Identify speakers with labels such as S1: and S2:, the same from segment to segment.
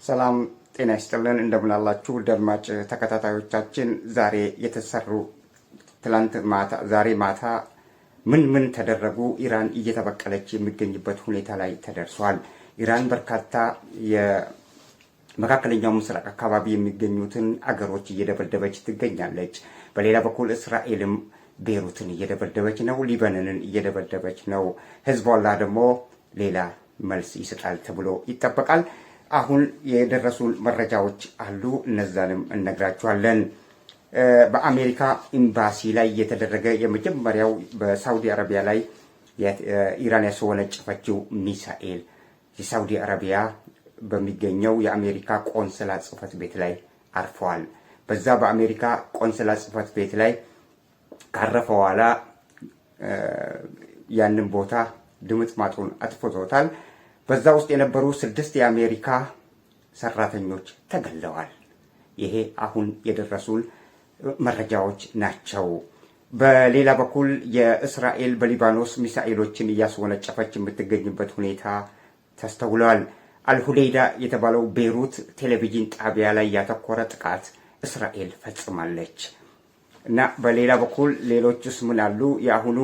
S1: ሰላም ጤና ይስጥልን እንደምን አላችሁ ደማጭ ተከታታዮቻችን ዛሬ የተሰሩ ዛሬ ማታ ምን ተደረጉ ኢራን እየተበቀለች የሚገኝበት ሁኔታ ላይ ተደርሷል። ኢራን በርካታ የመካከለኛው ምስራቅ አካባቢ የሚገኙትን አገሮች እየደበደበች ትገኛለች። በሌላ በኩል እስራኤልም ቤሩትን እየደበደበች ነው፣ ሊባኖንን እየደበደበች ነው። ሂዝቦላ ደግሞ ሌላ መልስ ይሰጣል ተብሎ ይጠበቃል። አሁን የደረሱን መረጃዎች አሉ፣ እነዛንም እነግራችኋለን። በአሜሪካ ኤምባሲ ላይ የተደረገ የመጀመሪያው በሳውዲ አረቢያ ላይ ኢራን ያስወነጨፈችው ሚሳኤል የሳውዲ አረቢያ በሚገኘው የአሜሪካ ቆንስላ ጽሕፈት ቤት ላይ አርፈዋል። በዛ በአሜሪካ ቆንስላ ጽሕፈት ቤት ላይ ካረፈ በኋላ ያንን ቦታ ድምጥማጡን አጥፍቶታል። በዛ ውስጥ የነበሩ 6 የአሜሪካ ሰራተኞች ተገለዋል። ይሄ አሁን የደረሱን መረጃዎች ናቸው። በሌላ በኩል የእስራኤል በሊባኖስ ሚሳኤሎችን እያስወነጨፈች የምትገኝበት ሁኔታ ተስተውሏል። አልሁዴይዳ የተባለው ቤይሩት ቴሌቪዥን ጣቢያ ላይ ያተኮረ ጥቃት እስራኤል ፈጽማለች እና በሌላ በኩል ሌሎችስ ምን አሉ? የአሁኑ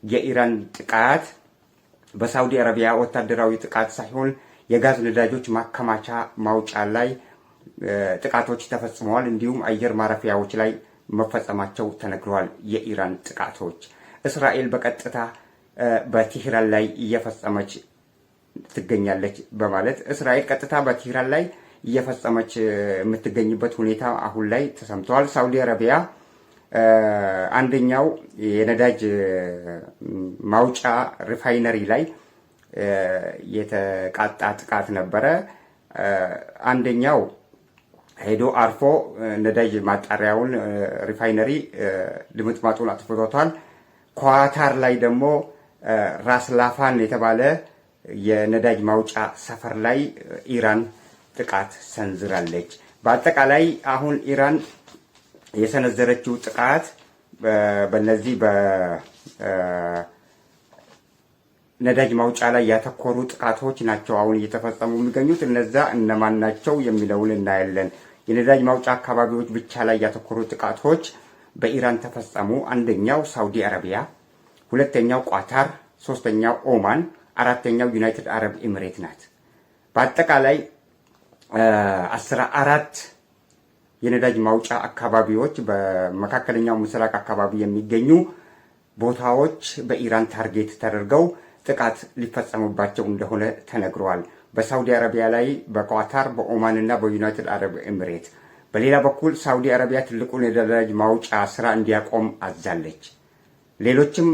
S1: የኢራን ጥቃት በሳውዲ አረቢያ ወታደራዊ ጥቃት ሳይሆን የጋዝ ነዳጆች ማከማቻ ማውጫ ላይ ጥቃቶች ተፈጽመዋል። እንዲሁም አየር ማረፊያዎች ላይ መፈጸማቸው ተነግሯል። የኢራን ጥቃቶች እስራኤል በቀጥታ በቴህራን ላይ እየፈጸመች ትገኛለች በማለት እስራኤል ቀጥታ በቴህራን ላይ እየፈጸመች የምትገኝበት ሁኔታ አሁን ላይ ተሰምተዋል። ሳውዲ አረቢያ አንደኛው የነዳጅ ማውጫ ሪፋይነሪ ላይ የተቃጣ ጥቃት ነበረ። አንደኛው ሄዶ አርፎ ነዳጅ ማጣሪያውን ሪፋይነሪ ድምጥማጡን አጥፍቶታል። ኳታር ላይ ደግሞ ራስ ላፋን የተባለ የነዳጅ ማውጫ ሰፈር ላይ ኢራን ጥቃት ሰንዝራለች። በአጠቃላይ አሁን ኢራን የሰነዘረችው ጥቃት በነዚህ በነዳጅ ማውጫ ላይ ያተኮሩ ጥቃቶች ናቸው አሁን እየተፈጸሙ የሚገኙት። እነዛ እነማን ናቸው የሚለውን እናያለን። የነዳጅ ማውጫ አካባቢዎች ብቻ ላይ ያተኮሩ ጥቃቶች በኢራን ተፈጸሙ። አንደኛው ሳውዲ አረቢያ፣ ሁለተኛው ቋታር፣ ሶስተኛው ኦማን፣ አራተኛው ዩናይትድ አረብ ኤሚሬት ናት። በአጠቃላይ 14 የነዳጅ ማውጫ አካባቢዎች በመካከለኛው ምስራቅ አካባቢ የሚገኙ ቦታዎች በኢራን ታርጌት ተደርገው ጥቃት ሊፈጸሙባቸው እንደሆነ ተነግረዋል። በሳውዲ አረቢያ ላይ፣ በቋታር፣ በኦማን እና በዩናይትድ አረብ ኤሚሬት። በሌላ በኩል ሳውዲ አረቢያ ትልቁን የነዳጅ ማውጫ ስራ እንዲያቆም አዛለች። ሌሎችም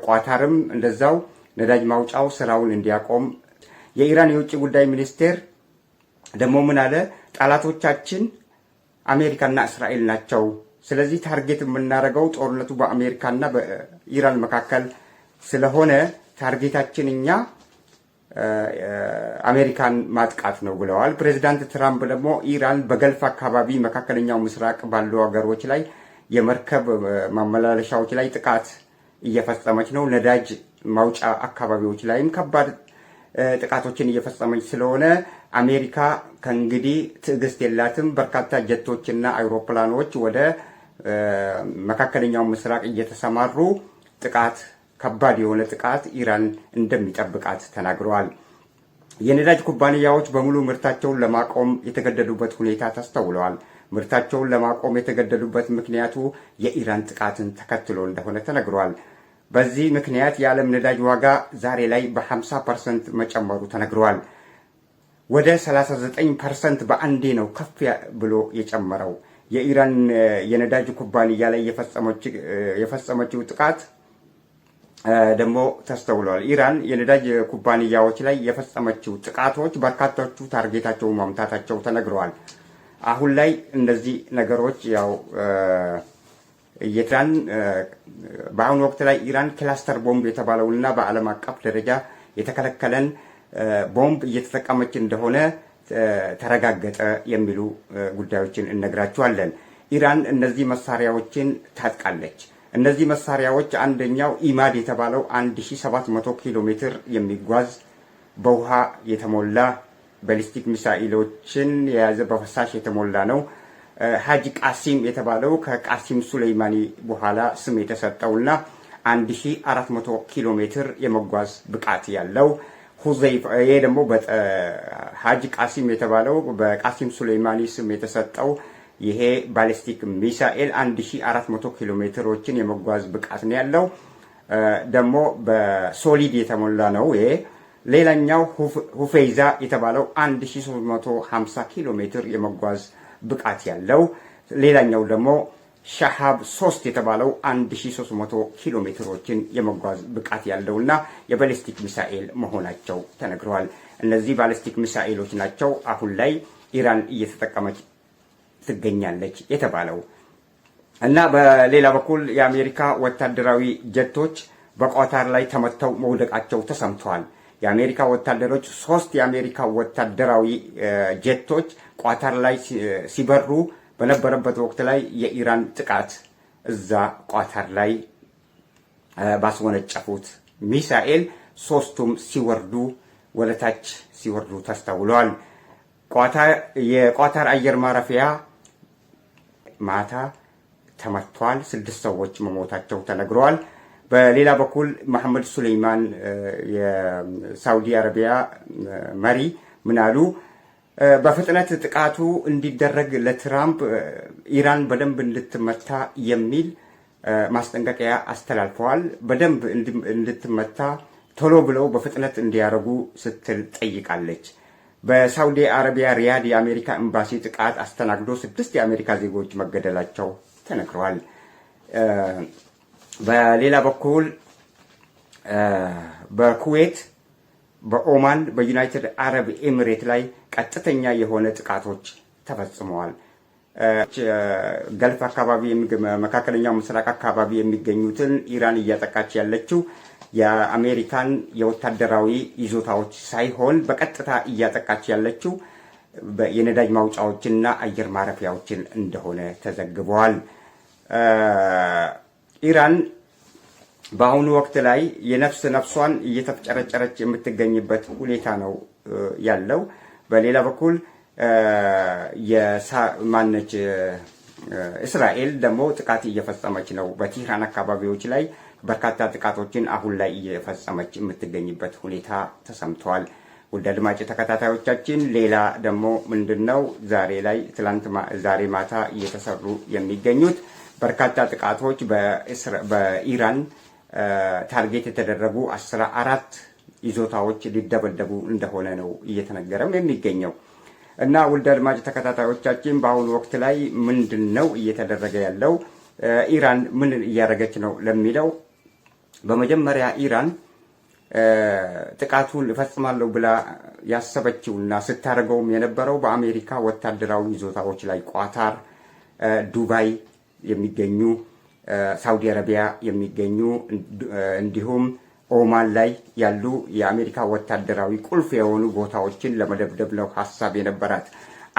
S1: ቋታርም እንደዛው ነዳጅ ማውጫው ስራውን እንዲያቆም። የኢራን የውጭ ጉዳይ ሚኒስቴር ደግሞ ምን አለ? ጠላቶቻችን አሜሪካና እስራኤል ናቸው። ስለዚህ ታርጌት የምናደርገው ጦርነቱ በአሜሪካና በኢራን መካከል ስለሆነ ታርጌታችን እኛ አሜሪካን ማጥቃት ነው ብለዋል። ፕሬዚዳንት ትራምፕ ደግሞ ኢራን በገልፍ አካባቢ መካከለኛው ምስራቅ ባሉ ሀገሮች ላይ የመርከብ ማመላለሻዎች ላይ ጥቃት እየፈጸመች ነው፣ ነዳጅ ማውጫ አካባቢዎች ላይም ከባድ ጥቃቶችን እየፈጸመች ስለሆነ አሜሪካ ከእንግዲህ ትዕግስት የላትም። በርካታ ጀቶችና አይሮፕላኖች ወደ መካከለኛው ምስራቅ እየተሰማሩ ከባድ የሆነ ጥቃት ኢራን እንደሚጠብቃት ተናግረዋል። የነዳጅ ኩባንያዎች በሙሉ ምርታቸውን ለማቆም የተገደዱበት ሁኔታ ተስተውለዋል። ምርታቸውን ለማቆም የተገደዱበት ምክንያቱ የኢራን ጥቃትን ተከትሎ እንደሆነ ተነግሯል። በዚህ ምክንያት የዓለም ነዳጅ ዋጋ ዛሬ ላይ በ50% መጨመሩ ተነግሯል። ወደ 39% በአንዴ ነው ከፍ ብሎ የጨመረው። የኢራን የነዳጅ ኩባንያ ላይ የፈጸመችው ጥቃት ደግሞ ተስተውሏል። ኢራን የነዳጅ ኩባንያዎች ላይ የፈጸመችው ጥቃቶች በርካቶቹ ታርጌታቸውን ማምታታቸው ተነግረዋል። አሁን ላይ እነዚህ ነገሮች ያው ኢራን በአሁኑ ወቅት ላይ ኢራን ክላስተር ቦምብ የተባለውና በዓለም አቀፍ ደረጃ የተከለከለን ቦምብ እየተጠቀመች እንደሆነ ተረጋገጠ የሚሉ ጉዳዮችን እነግራችኋለን። ኢራን እነዚህ መሳሪያዎችን ታጥቃለች። እነዚህ መሳሪያዎች አንደኛው ኢማድ የተባለው 1700 ኪሎ ሜትር የሚጓዝ በውሃ የተሞላ ባሊስቲክ ሚሳኤሎችን የያዘ በፈሳሽ የተሞላ ነው። ሀጂ ቃሲም የተባለው ከቃሲም ሱሌይማኒ በኋላ ስም የተሰጠውና 1400 ኪሎ ሜትር የመጓዝ ብቃት ያለው ሁዘይፋ። ይሄ ደግሞ ሀጂ ቃሲም የተባለው በቃሲም ሱሌይማኒ ስም የተሰጠው ይሄ ባሊስቲክ ሚሳኤል 1400 ኪሎ ሜትሮችን የመጓዝ ብቃት ነው ያለው። ደግሞ በሶሊድ የተሞላ ነው። ይሄ ሌላኛው ሁፌይዛ የተባለው 1350 ኪሎ ሜትር የመጓዝ ብቃት ያለው። ሌላኛው ደግሞ ሻሃብ 3 የተባለው 1300 ኪሎ ሜትሮችን የመጓዝ ብቃት ያለውና የባሊስቲክ ሚሳኤል መሆናቸው ተነግረዋል። እነዚህ ባሊስቲክ ሚሳኤሎች ናቸው አሁን ላይ ኢራን እየተጠቀመች ትገኛለች የተባለው። እና በሌላ በኩል የአሜሪካ ወታደራዊ ጀቶች በቋታር ላይ ተመተው መውደቃቸው ተሰምተዋል። የአሜሪካ ወታደሮች 3 የአሜሪካ ወታደራዊ ጀቶች ቋታር ላይ ሲበሩ በነበረበት ወቅት ላይ የኢራን ጥቃት እዛ ቋታር ላይ ባስወነጨፉት ሚሳኤል 3ቱም ሲወርዱ ወለታች ሲወርዱ ተስተውለዋል። የቋታር አየር ማረፊያ ማታ ተመቷል። 6 ሰዎች መሞታቸው ተነግረዋል። በሌላ በኩል መሐመድ ሱሌይማን የሳውዲ አረቢያ መሪ ምን አሉ? በፍጥነት ጥቃቱ እንዲደረግ ለትራምፕ ኢራን በደንብ እንድትመታ የሚል ማስጠንቀቂያ አስተላልፈዋል። በደንብ እንድትመታ ቶሎ ብለው በፍጥነት እንዲያደርጉ ስትል ጠይቃለች። በሳውዲ አረቢያ ሪያድ የአሜሪካ ኤምባሲ ጥቃት አስተናግዶ 6 የአሜሪካ ዜጎች መገደላቸው ተነግረዋል። በሌላ በኩል በኩዌት፣ በኦማን፣ በዩናይትድ አረብ ኤሚሬት ላይ ቀጥተኛ የሆነ ጥቃቶች ተፈጽመዋል። ገልፍ አካባቢ መካከለኛው ምስራቅ አካባቢ የሚገኙትን ኢራን እያጠቃች ያለችው የአሜሪካን የወታደራዊ ይዞታዎች ሳይሆን በቀጥታ እያጠቃች ያለችው የነዳጅ ማውጫዎችንና አየር ማረፊያዎችን እንደሆነ ተዘግበዋል። ኢራን በአሁኑ ወቅት ላይ ነፍሷን እየተፍጨረጨረች የምትገኝበት ሁኔታ ነው ያለው። በሌላ በኩል እስራኤል ደግሞ ጥቃት እየፈጸመች ነው። በቴህራን አካባቢዎች ላይ በርካታ ጥቃቶችን አሁን ላይ እየፈጸመች የምትገኝበት ሁኔታ ተሰምተዋል። ውድ አድማጭ ተከታታዮቻችን፣ ሌላ ደግሞ ምንድነው ዛሬ ማታ እየተሰሩ የሚገኙት በርካታ ጥቃቶች በኢራን ታርጌት የተደረጉ 14 ይዞታዎች ሊደበደቡ እንደሆነ ነው እየተነገረም የሚገኘው። እና ውድ አድማጭ ተከታታዮቻችን በአሁኑ ወቅት ላይ ምንድነው እየተደረገ ያለው? ኢራን ምን እያደረገች ነው ለሚለው በመጀመሪያ ኢራን ጥቃቱን እፈጽማለሁ ብላ ያሰበችውና ስታደርገውም የነበረው በአሜሪካ ወታደራዊ ይዞታዎች ላይ ቋታር፣ ዱባይ የሚገኙ ሳውዲ አረቢያ የሚገኙ እንዲሁም ኦማን ላይ ያሉ የአሜሪካ ወታደራዊ ቁልፍ የሆኑ ቦታዎችን ለመደብደብ ነው ሀሳብ የነበራት።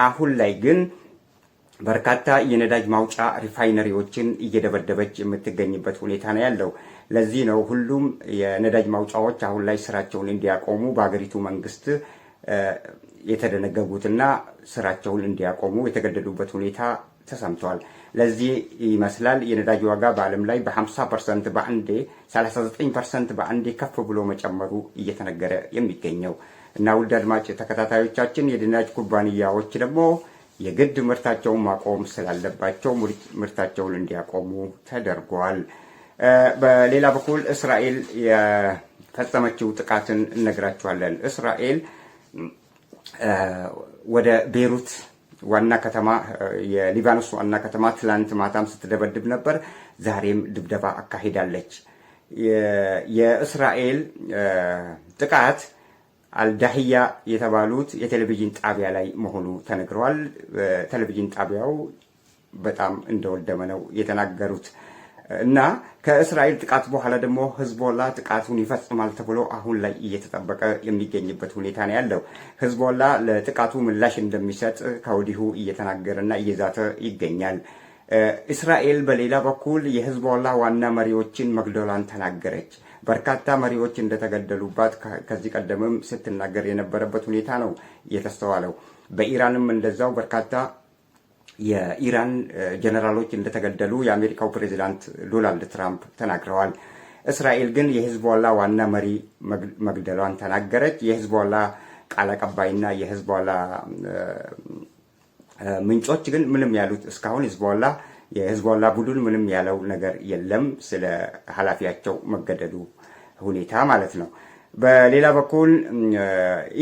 S1: አሁን ላይ ግን በርካታ የነዳጅ ማውጫ ሪፋይነሪዎችን እየደበደበች የምትገኝበት ሁኔታ ነው ያለው። ለዚህ ነው ሁሉም የነዳጅ ማውጫዎች አሁን ላይ ስራቸውን እንዲያቆሙ በሀገሪቱ መንግስት የተደነገጉትና ስራቸውን እንዲያቆሙ የተገደዱበት ሁኔታ ተሰምቷል። ለዚህ ይመስላል የነዳጅ ዋጋ በዓለም ላይ በ50% በአንዴ 39% በአንዴ ከፍ ብሎ መጨመሩ እየተነገረ የሚገኘው። እና ውድ አድማጭ ተከታታዮቻችን የነዳጅ ኩባንያዎች ደግሞ የግድ ምርታቸውን ማቆም ስላለባቸው ምርታቸውን እንዲያቆሙ ተደርጓል። በሌላ በኩል እስራኤል የፈጸመችው ጥቃትን እነግራችኋለን። እስራኤል ወደ ቤሩት ዋና ከተማ የሊባኖስ ዋና ከተማ ትላንት ማታም ስትደበድብ ነበር። ዛሬም ድብደባ አካሂዳለች። የእስራኤል ጥቃት አልዳህያ የተባሉት የቴሌቪዥን ጣቢያ ላይ መሆኑ ተነግሯል። ቴሌቪዥን ጣቢያው በጣም እንደወደመ ነው የተናገሩት። እና ከእስራኤል ጥቃት በኋላ ደግሞ ህዝቦላ ጥቃቱን ይፈጽማል ተብሎ አሁን ላይ እየተጠበቀ የሚገኝበት ሁኔታ ነው ያለው። ህዝቦላ ለጥቃቱ ምላሽ እንደሚሰጥ ከወዲሁ እየተናገረና እየዛተ ይገኛል። እስራኤል በሌላ በኩል የህዝቦላ ዋና መሪዎችን መግደሏን ተናገረች። በርካታ መሪዎች እንደተገደሉባት ከዚህ ቀደምም ስትናገር የነበረበት ሁኔታ ነው የተስተዋለው። በኢራንም እንደዛው በርካታ የኢራን ጀነራሎች እንደተገደሉ የአሜሪካው ፕሬዚዳንት ዶናልድ ትራምፕ ተናግረዋል። እስራኤል ግን የሂዝቦላ ዋና መሪ መግደሏን ተናገረች። የሂዝቦላ ቃል አቀባይና የሂዝቦላ ምንጮች ግን ምንም ያሉት እስካሁን የሂዝቦላ ቡድን ምንም ያለው ነገር የለም ስለ ኃላፊያቸው መገደሉ ሁኔታ ማለት ነው። በሌላ በኩል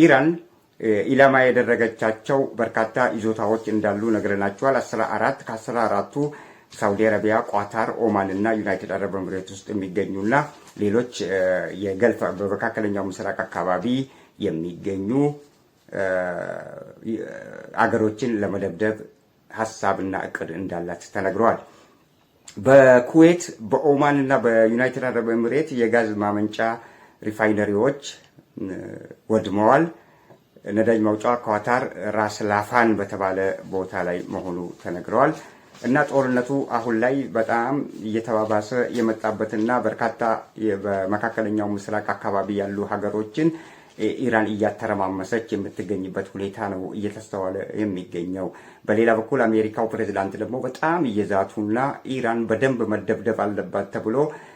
S1: ኢራን ኢላማ ያደረገቻቸው በርካታ ይዞታዎች እንዳሉ ነግረናቸዋል። 14 ከ14ቱ ሳውዲ አረቢያ፣ ቋታር፣ ኦማን እና ዩናይትድ አረብ ኤምሬት ውስጥ የሚገኙና ሌሎች የገልፍ በመካከለኛው ምስራቅ አካባቢ የሚገኙ አገሮችን ለመደብደብ ሀሳብና እቅድ እንዳላት ተነግሯል። በኩዌት፣ በኦማን እና በዩናይትድ አረብ ኤምሬት የጋዝ ማመንጫ ሪፋይነሪዎች ወድመዋል። ነዳጅ ማውጫ ኳታር ራስ ላፋን በተባለ ቦታ ላይ መሆኑ ተነግረዋል። እና ጦርነቱ አሁን ላይ በጣም እየተባባሰ የመጣበትና በርካታ በመካከለኛው ምስራቅ አካባቢ ያሉ ሀገሮችን ኢራን እያተረማመሰች የምትገኝበት ሁኔታ ነው እየተስተዋለ የሚገኘው። በሌላ በኩል አሜሪካው ፕሬዝዳንት ደግሞ በጣም እየዛቱና ኢራን በደንብ መደብደብ አለባት ተብሎ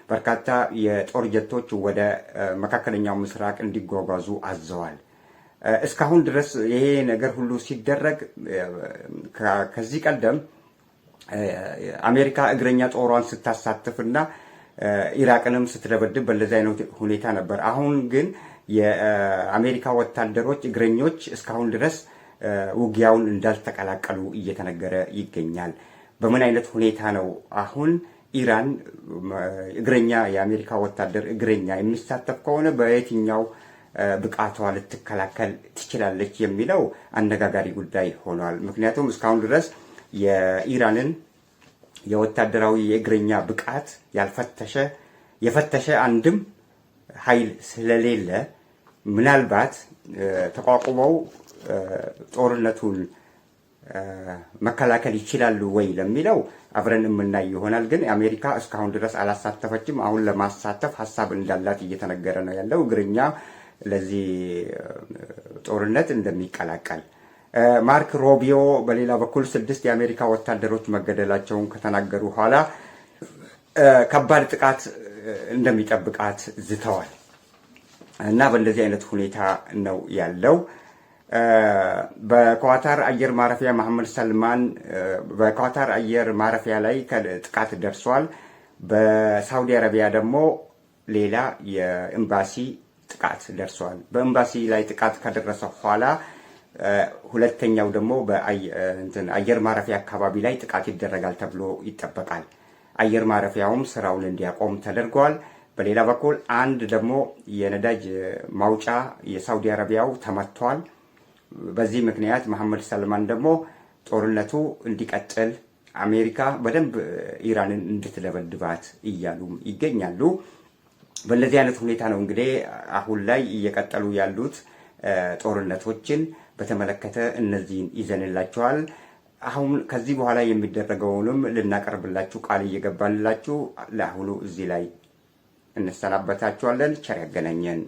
S1: በርካታ የጦር ጀቶች ወደ መካከለኛው ምስራቅ እንዲጓጓዙ አዘዋል። እስካሁን ድረስ ይሄ ነገር ሁሉ ሲደረግ ከዚህ ቀደም አሜሪካ እግረኛ ጦሯን ስታሳትፍና ኢራቅንም ስትደበድብ በእንደዚህ አይነት ሁኔታ ነበር። አሁን ግን የአሜሪካ ወታደሮች እግረኞች እስካሁን ድረስ ውጊያውን እንዳልተቀላቀሉ እየተነገረ ይገኛል። በምን አይነት ሁኔታ ነው አሁን ኢራን እግረኛ የአሜሪካ ወታደር እግረኛ የሚሳተፍ ከሆነ በየትኛው ብቃቷ ልትከላከል ትችላለች የሚለው አነጋጋሪ ጉዳይ ሆኗል። ምክንያቱም እስካሁን ድረስ የኢራንን የወታደራዊ የእግረኛ ብቃት የፈተሸ አንድም ኃይል ስለሌለ ምናልባት ተቋቁመው ጦርነቱን መከላከል ይችላሉ ወይ ለሚለው አብረን የምናይ ይሆናል። ግን አሜሪካ እስካሁን ድረስ አላሳተፈችም። አሁን ለማሳተፍ ሀሳብ እንዳላት እየተነገረ ነው ያለው። እግረኛ ለዚህ ጦርነት እንደሚቀላቀል ማርክ ሮቢዮ በሌላ በኩል 6 የአሜሪካ ወታደሮች መገደላቸውን ከተናገሩ በኋላ ከባድ ጥቃት እንደሚጠብቃት ዝተዋል እና በእንደዚህ አይነት ሁኔታ ነው ያለው። በኳታር አየር ማረፊያ መሐመድ ሰልማን በኳታር አየር ማረፊያ ላይ ጥቃት ደርሷል። በሳውዲ አረቢያ ደግሞ ሌላ የኤምባሲ ጥቃት ደርሷል። በኤምባሲ ላይ ጥቃት ከደረሰ በኋላ ሁለተኛው ደግሞ በአየር ማረፊያ አካባቢ ላይ ጥቃት ይደረጋል ተብሎ ይጠበቃል። አየር ማረፊያውም ስራውን እንዲያቆም ተደርጓል። በሌላ በኩል አንድ ደግሞ የነዳጅ ማውጫ የሳውዲ አረቢያው ተመቷል። በዚህ ምክንያት መሐመድ ሰልማን ደግሞ ጦርነቱ እንዲቀጥል አሜሪካ በደንብ ኢራንን እንድትደበድባት እያሉም ይገኛሉ። በእነዚህ አይነት ሁኔታ ነው እንግዲህ አሁን ላይ እየቀጠሉ ያሉት ጦርነቶችን በተመለከተ እነዚህን ይዘንላችኋል። አሁን ከዚህ በኋላ የሚደረገውንም ልናቀርብላችሁ ቃል እየገባንላችሁ ለአሁኑ እዚህ ላይ እንሰናበታችኋለን። ቸር ያገናኘን።